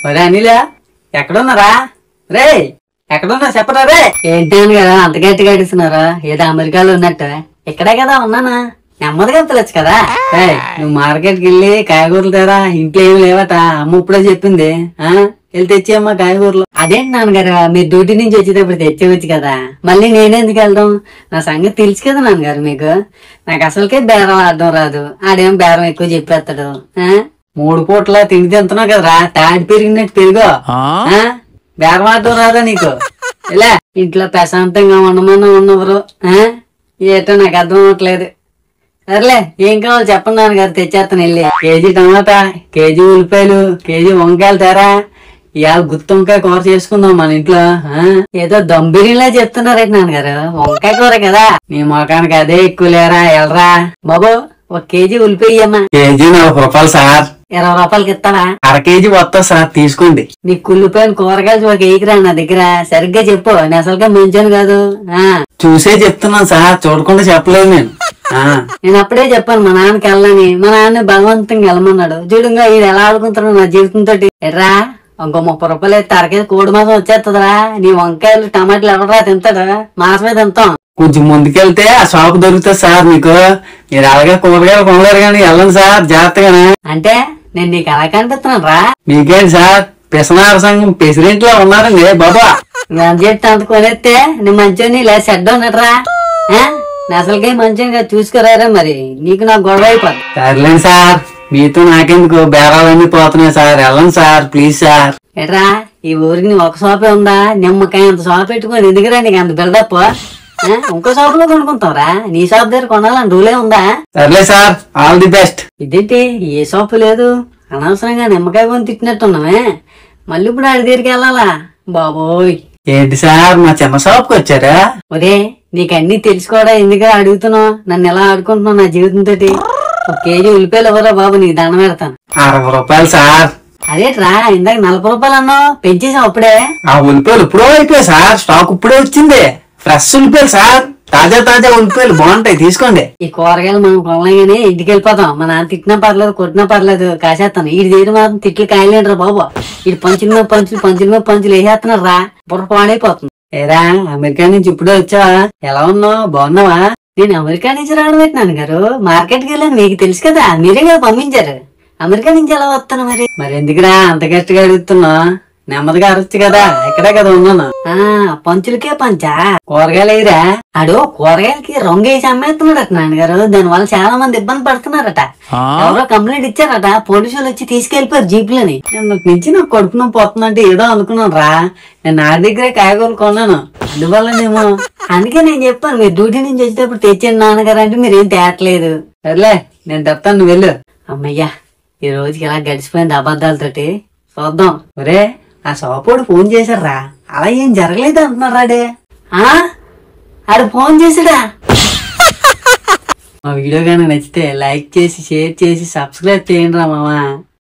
ఒరే అనిలా ఎక్కడున్నారా రే? ఎక్కడున్నా చెప్పరా రే? ఏంటని కదా అంత గట్టిగా అడుగుతున్నారా? ఏదో అమెరికాలో ఉన్నట్టు. ఇక్కడే కదా ఉన్నానా, నెమ్మదిగా పిలచ్చు కదా. నువ్వు మార్కెట్కి వెళ్ళి కాయగూరలు తేరా, ఇంట్లో ఏమి లేవట. అమ్మ ఇప్పుడే చెప్పింది. వెళ్ళి తెచ్చేయమ్మా కాయగూరలు. అదేంటి నాన్నగారు, మీరు డ్యూటీ నుంచి వచ్చేటప్పుడు తెచ్చేవచ్చు కదా, మళ్ళీ నేనెందుకు వెళ్దాం? నా సంగతి తెలుసు కదా నాన్నగారు మీకు. నాకు అసలుకే బేరం ఆడడం రాదు, ఆడేం బేరం ఎక్కువ చెప్పేస్తాడు. 3 పూట్ల తిండి తింటున్నావు కదరా, తాడి పెరిగినట్టు పెరుగు. బేరం ఆడడం రాదా నీకు? ఇలా ఇంట్లో ప్రశాంతంగా ఉండమని ఉన్నవరు ఏటో నాకు అర్థం అవ్వట్లేదు. సర్లే, ఏం కావాలి చెప్పండి నాన్నగారు, తెచ్చేస్తాను వెళ్ళి. కేజీ టమాటా, కేజీ ఉల్లిపాయలు, కేజీ వంకాయలు తేరా. ఇవాళ గుత్తి వంకాయ కూర చేసుకుందాం మన ఇంట్లో. ఏదో దమ్ బిర్యానీలా చెప్తున్నారేంటి నాన్నగారు? వంకాయ కూర కదా. నీ మొఖానికి అదే ఎక్కువ లేరా, ఎల్రా బాబు. 1 కేజీ ఉల్లిపాయ అమ్మా. కేజీ 40 రూపాయలు సార్. 20 రూపాయలకి ఇస్తావా? అర కేజీ వస్తా సార్, తీసుకోండి. నీ కుళ్ళిపోయిన కూరగాయలు ఒక ఏకిరా నా దగ్గర. సరిగ్గా చెప్పు, నేను అసలుగా మంచాను కాదు. చూసే చెప్తున్నాను సార్, చూడకుండా చెప్పలేదు నేను. నేను అప్పుడే చెప్పాను మా నాన్నకి వెళ్ళని. మా నాన్న బలవంతంగా వెళ్ళమన్నాడు. చూడుగా వీడు ఎలా ఆడుకుంటున్నాడు నా జీవితంతో. ఎట్రా ఇంకో 30 రూపాయలు అయితే అరకేది కోడి మాసం వచ్చేస్తుందిరా. నీ వంకాయలు టమాటాలు ఎవడరా తింటాడు? మాసమే తింటాం. కొంచెం ముందుకెళ్తే ఆ షాప్ దొరుకుతుంది సార్ మీకు. మీరు అలాగే కూరగాయలు కొనలేరు కానీ వెళ్ళండి సార్ జాగ్రత్తగానే. అంటే నేను నీకు ఎలా కనిపిస్తున్నాను రా? మీకేంటి సార్ పిసనార సంఘం ప్రెసిడెంట్ లో ఉన్నారండి బాబా. నేను చెప్తే అంత కొనేస్తే నువ్వు మంచోని ఇలా సెడ్ ఉన్నట్రా. అసలుకే మంచిగా చూసుకురారా, మరి నీకు నాకు గొడవ అయిపోద్ది. సర్లేండి సార్, మీతో నాకెందుకు, బేరాలన్నీ పోతున్నాయి సార్. వెళ్ళండి సార్ ప్లీజ్ సార్. ఎట్రా ఈ ఊరికి ఒక షాపే ఉందా? నిమ్మకాయ అంత షాప్ పెట్టుకోని ఎందుకురా నీకు అంత బిల్డప్? ఇంకో షాప్ లో కొనుక్కుంటావురా? నీ షాప్ దగ్గర కొనాలని రూలే ఉందా? సర్లే సార్, ఆల్ ది బెస్ట్. ఇదేంటి ఏ షాపు లేదు, అనవసరంగా నిమ్మకాయ కొని తిట్టినట్టున్నావే. మళ్ళీ ఇప్పుడు ఆడి దగ్గరికి వెళ్ళాలా? బాబోయ్. ఏంటి సార్ మా చిన్న షాప్ కి వచ్చారా? ఒరే నీకు అన్ని తెలుసుకోవడా, ఎందుకు అడుగుతున్నావు? నన్ను ఎలా ఆడుకుంటున్నావు నా జీవితంతో? 1 కేజీ ఉల్లిపాయలు ఎవరో బాబు, నీకు దండం పెడతాను. 60 రూపాయలు సార్. అదేట్రా ఇందాక 40 రూపాయలు అన్నావు, పెంచేసావు అప్పుడే. ఆ ఉల్లిపాయలు ఇప్పుడో అయిపోయాయి సార్, స్టాక్ ఇప్పుడే వచ్చింది. ఫ్రెష్ ఉల్లిపాయలు సార్, తాజా తాజా ఉల్లిపాయలు బాగుంటాయి, తీసుకోండి. ఈ కూరగాయలు మనం కొనలేగానే ఇంటికి వెళ్ళిపోతాం. మా నాన్న తిట్టినా పర్లేదు, కొట్టినా పర్లేదు, కాసేస్తాను. ఈ దగ్గర మాత్రం తిట్లు కాయలేంట్రా బాబు. ఇటు పంచులు వేసేస్తున్నారు రా, బుర్ర పాడైపోతుంది. ఏరా అమెరికా నుంచి ఇప్పుడే వచ్చావా? ఎలా ఉన్నావు, బాగున్నావా? నేను అమెరికా నుంచి రావడం పెట్టినాను గారు, మార్కెట్కి వెళ్ళాను. మీకు తెలుసు కదా, మీరే కదా పంపించారు. అమెరికా నుంచి ఎలా వస్తాను మరి? మరి ఎందుకురా అంత గట్టిగా అడుగుతున్నా? నెమ్మదిగా అరవచ్చు కదా, ఇక్కడే కదా ఉన్నాను. పంచులకే పంచా? కూరగాయలు అయ్యిరా? ఆడు కూరగాయలకి రంగు వేసి అమ్మేస్తున్నాడట నాన్నగారు. దాని వల్ల చాలా మంది ఇబ్బంది పడుతున్నారట. ఎవరో కంప్లైంట్ ఇచ్చారట, పోలీసులు వచ్చి తీసుకెళ్లిపోయారు జీపులని. నుంచి నాకు కడుపు నొప్పి పోతుందంటే ఏదో అనుకున్నాను రా. నేను నా దగ్గరే కాయగూరలు కొన్నాను, అందువల్లనేమో. అందుకే నేను చెప్పాను, మీరు డ్యూటీ నుంచి వచ్చేటప్పుడు తెచ్చాను నాన్నగారు అంటే మీరు ఏం తేట్లేదు. సర్లే నేను తెస్తాను, నువ్వు వెళ్ళు. అమ్మయ్యా, ఈ రోజుకి ఎలా గడిచిపోయింది అబద్ధాలతోటి. చూద్దాం. ఒరే ఆ షాపోడు ఫోన్ చేశారా? అలా ఏం జరగలేదు అంటున్నారాడే. ఆడు ఫోన్ చేసాడా? మా వీడియో కానీ నచ్చితే లైక్ చేసి, షేర్ చేసి, సబ్స్క్రైబ్ చేయండి రా మామ.